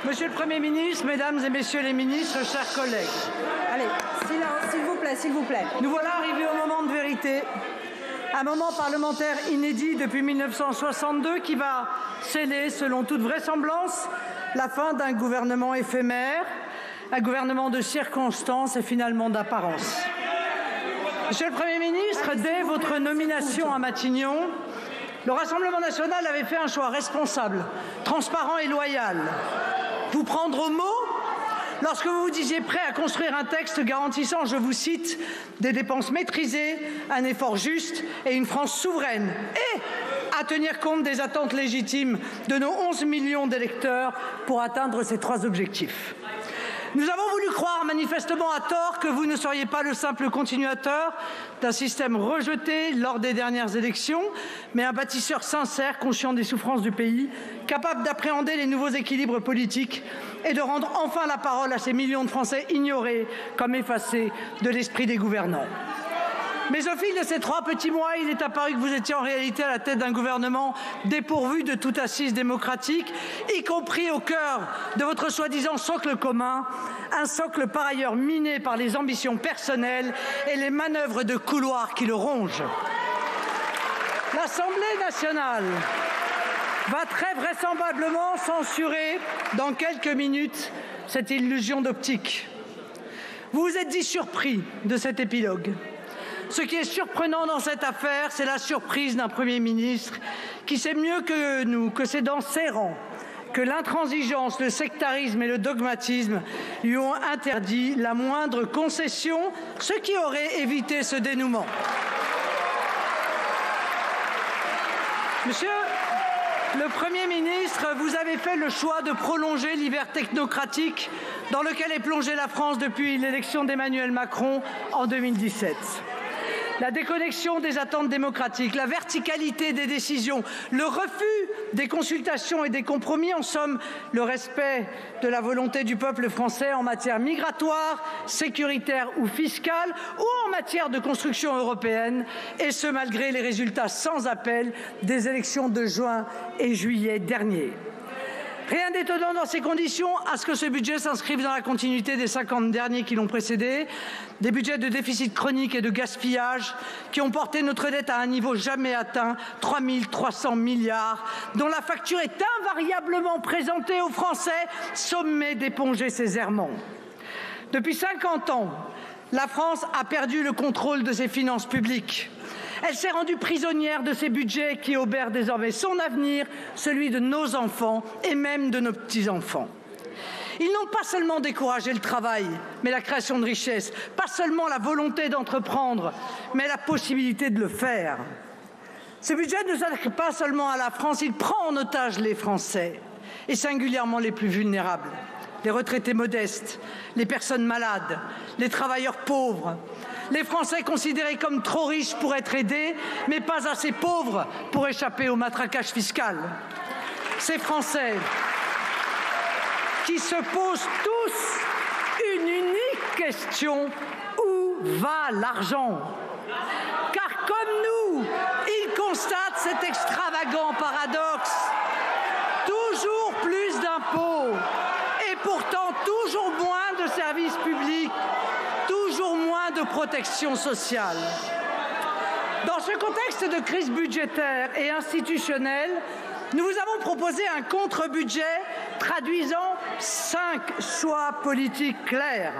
Monsieur le Premier ministre, Mesdames et Messieurs les ministres, chers collègues. Allez, silence, s'il vous plaît, s'il vous plaît. Nous voilà arrivés au moment de vérité, un moment parlementaire inédit depuis 1962 qui va sceller, selon toute vraisemblance, la fin d'un gouvernement éphémère, un gouvernement de circonstances et finalement d'apparence. Monsieur le Premier ministre, dès votre nomination à Matignon, le Rassemblement national avait fait un choix responsable, transparent et loyal. Vous prendre au mot lorsque vous vous disiez prêt à construire un texte garantissant, je vous cite, des dépenses maîtrisées, un effort juste et une France souveraine, et à tenir compte des attentes légitimes de nos 11 millions d'électeurs pour atteindre ces trois objectifs. Nous avons voulu croire, manifestement à tort, que vous ne seriez pas le simple continuateur d'un système rejeté lors des dernières élections, mais un bâtisseur sincère, conscient des souffrances du pays, capable d'appréhender les nouveaux équilibres politiques et de rendre enfin la parole à ces millions de Français ignorés comme effacés de l'esprit des gouvernants. Mais au fil de ces 3 petits mois, il est apparu que vous étiez en réalité à la tête d'un gouvernement dépourvu de toute assise démocratique, y compris au cœur de votre soi-disant socle commun, un socle par ailleurs miné par les ambitions personnelles et les manœuvres de couloir qui le rongent. L'Assemblée nationale va très vraisemblablement censurer dans quelques minutes cette illusion d'optique. Vous vous êtes dit surpris de cet épilogue. Ce qui est surprenant dans cette affaire, c'est la surprise d'un Premier ministre qui sait mieux que nous que c'est dans ses rangs que l'intransigeance, le sectarisme et le dogmatisme lui ont interdit la moindre concession, ce qui aurait évité ce dénouement. Monsieur le Premier ministre, vous avez fait le choix de prolonger l'hiver technocratique dans lequel est plongée la France depuis l'élection d'Emmanuel Macron en 2017. La déconnexion des attentes démocratiques, la verticalité des décisions, le refus des consultations et des compromis, en somme, le respect de la volonté du peuple français en matière migratoire, sécuritaire ou fiscale, ou en matière de construction européenne, et ce malgré les résultats sans appel des élections de juin et juillet derniers. Rien d'étonnant dans ces conditions à ce que ce budget s'inscrive dans la continuité des 50 derniers qui l'ont précédé, des budgets de déficit chronique et de gaspillage qui ont porté notre dette à un niveau jamais atteint, 3 300 milliards, dont la facture est invariablement présentée aux Français, sommés d'éponger ces errements. Depuis 50 ans, la France a perdu le contrôle de ses finances publiques. Elle s'est rendue prisonnière de ces budgets qui obèrent désormais son avenir, celui de nos enfants et même de nos petits-enfants. Ils n'ont pas seulement découragé le travail, mais la création de richesses, pas seulement la volonté d'entreprendre, mais la possibilité de le faire. Ce budget ne s'attaque pas seulement à la France, il prend en otage les Français, et singulièrement les plus vulnérables, les retraités modestes, les personnes malades, les travailleurs pauvres, les Français considérés comme trop riches pour être aidés, mais pas assez pauvres pour échapper au matraquage fiscal. Ces Français qui se posent tous une unique question: où va l'argent? Car comme nous, ils constatent cet extravagant paradoxe. Toujours plus d'impôts et pourtant toujours moins de services publics, toujours moins de protection sociale. Dans ce contexte de crise budgétaire et institutionnelle, nous vous avons proposé un contre-budget traduisant 5 choix politiques clairs.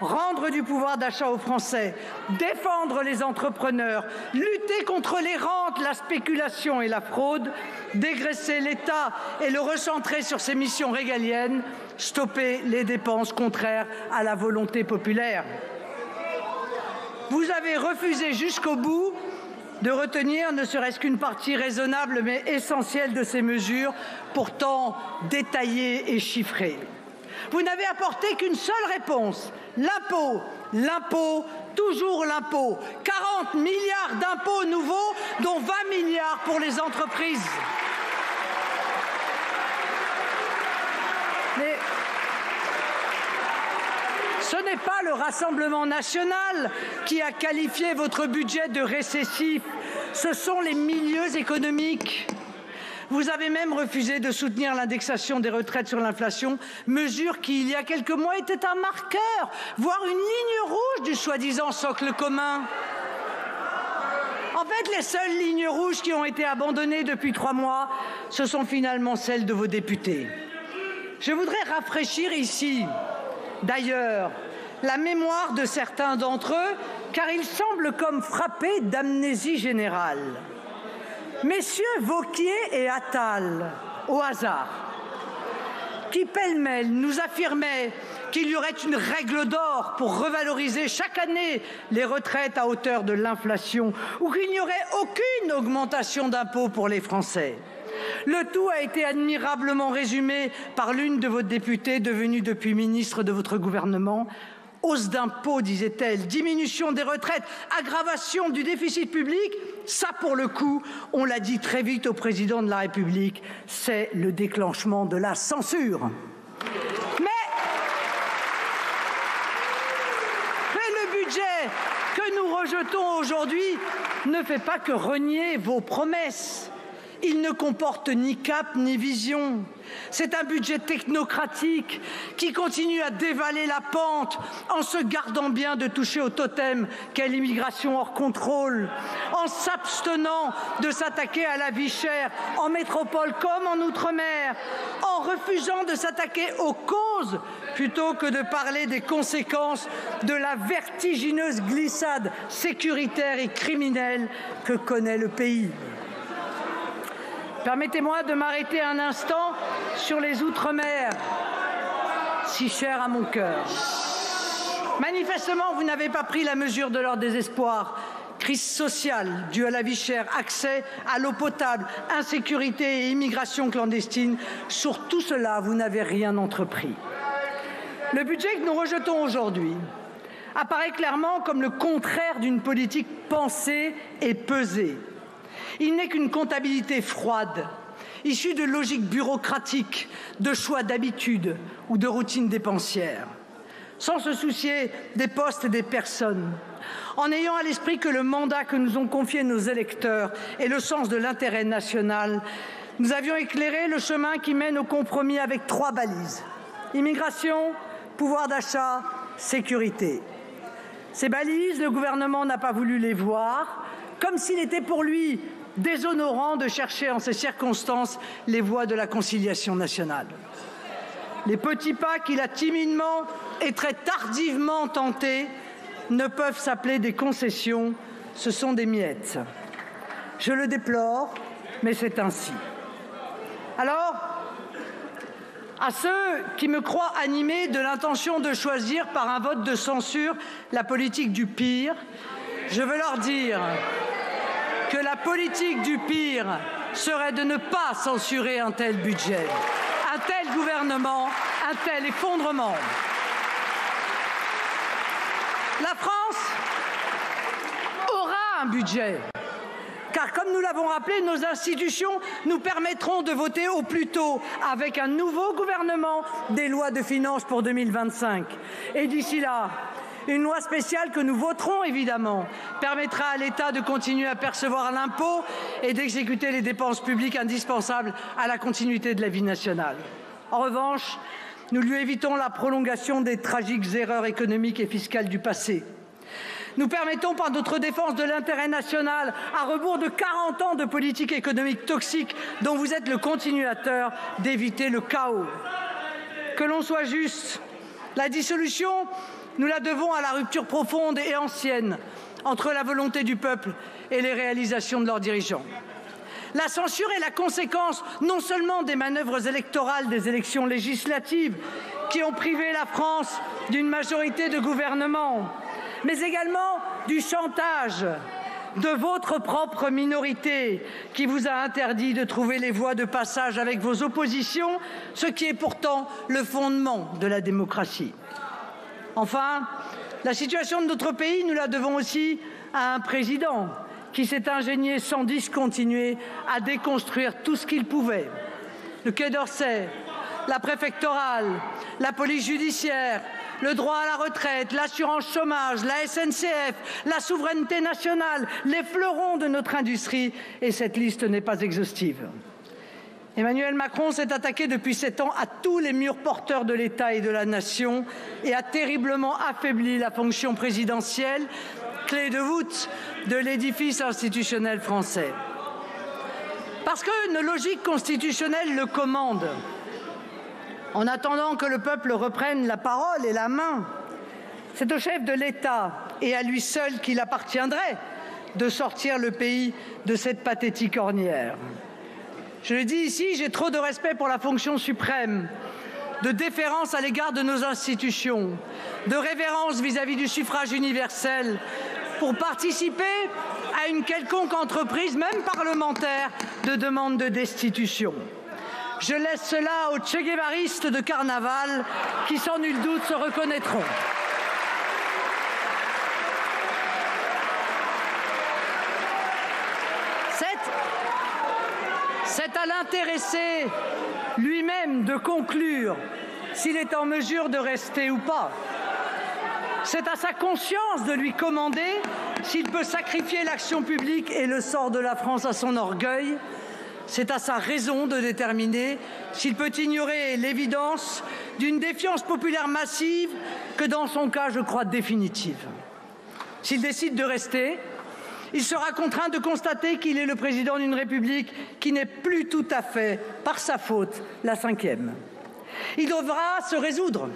Rendre du pouvoir d'achat aux Français, défendre les entrepreneurs, lutter contre les rentes, la spéculation et la fraude, dégraisser l'État et le recentrer sur ses missions régaliennes, stopper les dépenses contraires à la volonté populaire. Vous avez refusé jusqu'au bout de retenir ne serait-ce qu'une partie raisonnable mais essentielle de ces mesures, pourtant détaillées et chiffrées. Vous n'avez apporté qu'une seule réponse: l'impôt, l'impôt, toujours l'impôt. 40 milliards d'impôts nouveaux, dont 20 milliards pour les entreprises. Mais ce n'est pas le Rassemblement national qui a qualifié votre budget de récessif, ce sont les milieux économiques. Vous avez même refusé de soutenir l'indexation des retraites sur l'inflation, mesure qui, il y a quelques mois, était un marqueur, voire une ligne rouge du soi-disant socle commun. En fait, les seules lignes rouges qui ont été abandonnées depuis 3 mois, ce sont finalement celles de vos députés. Je voudrais rafraîchir ici, d'ailleurs, la mémoire de certains d'entre eux, car ils semblent comme frappés d'amnésie générale. Messieurs Wauquiez et Attal, au hasard, qui pêle-mêle nous affirmaient qu'il y aurait une règle d'or pour revaloriser chaque année les retraites à hauteur de l'inflation ou qu'il n'y aurait aucune augmentation d'impôts pour les Français. Le tout a été admirablement résumé par l'une de vos députées devenue depuis ministre de votre gouvernement. Hausse d'impôts, disait-elle, diminution des retraites, aggravation du déficit public, ça pour le coup, on l'a dit très vite au président de la République, c'est le déclenchement de la censure. Mais le budget que nous rejetons aujourd'hui ne fait pas que renier vos promesses. Il ne comporte ni cap ni vision. C'est un budget technocratique qui continue à dévaler la pente en se gardant bien de toucher au totem qu'est l'immigration hors contrôle, en s'abstenant de s'attaquer à la vie chère en métropole comme en outre-mer, en refusant de s'attaquer aux causes plutôt que de parler des conséquences de la vertigineuse glissade sécuritaire et criminelle que connaît le pays. Permettez-moi de m'arrêter un instant sur les Outre-mer, si chers à mon cœur. Manifestement, vous n'avez pas pris la mesure de leur désespoir. Crise sociale due à la vie chère, accès à l'eau potable, insécurité et immigration clandestine. Sur tout cela, vous n'avez rien entrepris. Le budget que nous rejetons aujourd'hui apparaît clairement comme le contraire d'une politique pensée et pesée. Il n'est qu'une comptabilité froide, issue de logiques bureaucratiques, de choix d'habitude ou de routines dépensières, sans se soucier des postes et des personnes, en ayant à l'esprit que le mandat que nous ont confié nos électeurs est le sens de l'intérêt national. Nous avions éclairé le chemin qui mène au compromis avec 3 balises. Immigration, pouvoir d'achat, sécurité. Ces balises, le gouvernement n'a pas voulu les voir, comme s'il était pour lui déshonorant de chercher en ces circonstances les voies de la conciliation nationale. Les petits pas qu'il a timidement et très tardivement tentés ne peuvent s'appeler des concessions, ce sont des miettes. Je le déplore, mais c'est ainsi. Alors, à ceux qui me croient animé de l'intention de choisir par un vote de censure la politique du pire, je veux leur dire que la politique du pire serait de ne pas censurer un tel budget, un tel gouvernement, un tel effondrement. La France aura un budget, car comme nous l'avons rappelé, nos institutions nous permettront de voter au plus tôt, avec un nouveau gouvernement, des lois de finances pour 2025. Et d'ici là, une loi spéciale que nous voterons évidemment permettra à l'État de continuer à percevoir l'impôt et d'exécuter les dépenses publiques indispensables à la continuité de la vie nationale. En revanche, nous lui évitons la prolongation des tragiques erreurs économiques et fiscales du passé. Nous permettons par notre défense de l'intérêt national, à rebours de 40 ans de politique économique toxique dont vous êtes le continuateur, d'éviter le chaos. Que l'on soit juste, la dissolution, nous la devons à la rupture profonde et ancienne entre la volonté du peuple et les réalisations de leurs dirigeants. La censure est la conséquence non seulement des manœuvres électorales des élections législatives qui ont privé la France d'une majorité de gouvernement, mais également du chantage de votre propre minorité qui vous a interdit de trouver les voies de passage avec vos oppositions, ce qui est pourtant le fondement de la démocratie. Enfin, la situation de notre pays, nous la devons aussi à un président qui s'est ingénié sans discontinuer à déconstruire tout ce qu'il pouvait. Le Quai d'Orsay, la préfectorale, la police judiciaire, le droit à la retraite, l'assurance chômage, la SNCF, la souveraineté nationale, les fleurons de notre industrie, et cette liste n'est pas exhaustive. Emmanuel Macron s'est attaqué depuis 7 ans à tous les murs porteurs de l'État et de la nation et a terriblement affaibli la fonction présidentielle, clé de voûte de l'édifice institutionnel français. Parce qu'une logique constitutionnelle le commande. En attendant que le peuple reprenne la parole et la main, c'est au chef de l'État et à lui seul qu'il appartiendrait de sortir le pays de cette pathétique ornière. Je le dis ici, j'ai trop de respect pour la fonction suprême, de déférence à l'égard de nos institutions, de révérence vis-à-vis du suffrage universel, pour participer à une quelconque entreprise, même parlementaire, de demande de destitution. Je laisse cela aux Che Guevaristes de carnaval qui, sans nul doute, se reconnaîtront. C'est à l'intéressé lui-même de conclure s'il est en mesure de rester ou pas. C'est à sa conscience de lui commander s'il peut sacrifier l'action publique et le sort de la France à son orgueil. C'est à sa raison de déterminer s'il peut ignorer l'évidence d'une défiance populaire massive que, dans son cas, je crois définitive. S'il décide de rester, il sera contraint de constater qu'il est le président d'une République qui n'est plus tout à fait, par sa faute, la 5e. Il devra se résoudre,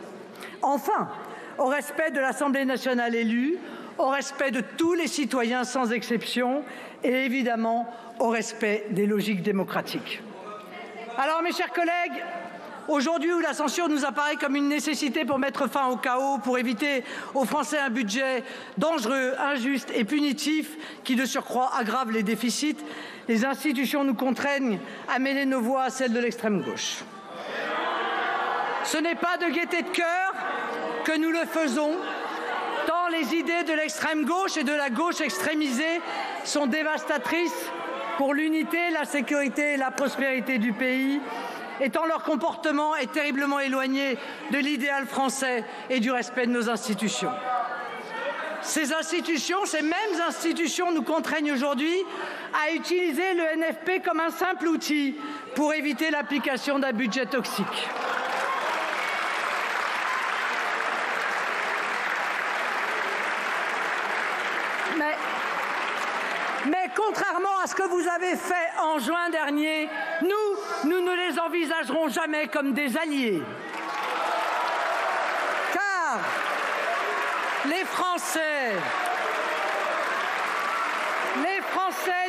enfin, au respect de l'Assemblée nationale élue, au respect de tous les citoyens sans exception et évidemment au respect des logiques démocratiques. Alors, mes chers collègues, aujourd'hui où la censure nous apparaît comme une nécessité pour mettre fin au chaos, pour éviter aux Français un budget dangereux, injuste et punitif qui, de surcroît, aggrave les déficits, les institutions nous contraignent à mêler nos voix à celles de l'extrême gauche. Ce n'est pas de gaieté de cœur que nous le faisons, tant les idées de l'extrême gauche et de la gauche extrémisée sont dévastatrices pour l'unité, la sécurité et la prospérité du pays, et tant leur comportement est terriblement éloigné de l'idéal français et du respect de nos institutions. Ces mêmes institutions nous contraignent aujourd'hui à utiliser le NFP comme un simple outil pour éviter l'application d'un budget toxique. Mais contrairement à ce que vous avez fait en juin dernier, nous ne les envisagerons jamais comme des alliés. Car les Français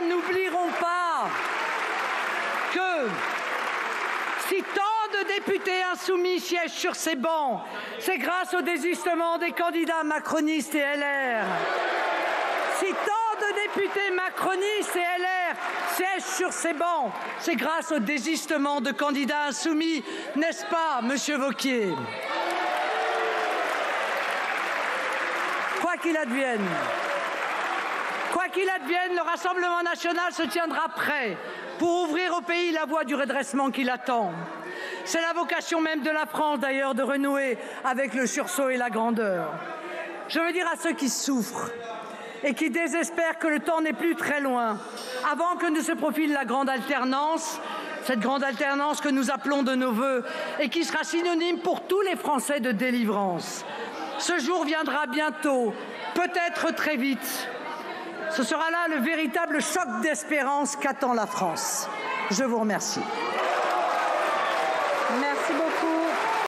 n'oublieront pas que si tant de députés insoumis siègent sur ces bancs, c'est grâce au désistement des candidats macronistes et LR. Si tant de députés macronistes et LR siègent sur ces bancs, c'est grâce au désistement de candidats insoumis, n'est-ce pas, Monsieur Wauquiez? Quoi qu'il advienne, le Rassemblement national se tiendra prêt pour ouvrir au pays la voie du redressement qui l'attend. C'est la vocation même de la France, d'ailleurs, de renouer avec le sursaut et la grandeur. Je veux dire à ceux qui souffrent et qui désespèrent que le temps n'est plus très loin, avant que ne se profile la grande alternance, cette grande alternance que nous appelons de nos vœux et qui sera synonyme pour tous les Français de délivrance. Ce jour viendra bientôt, peut-être très vite. Ce sera là le véritable choc d'espérance qu'attend la France. Je vous remercie. Merci beaucoup.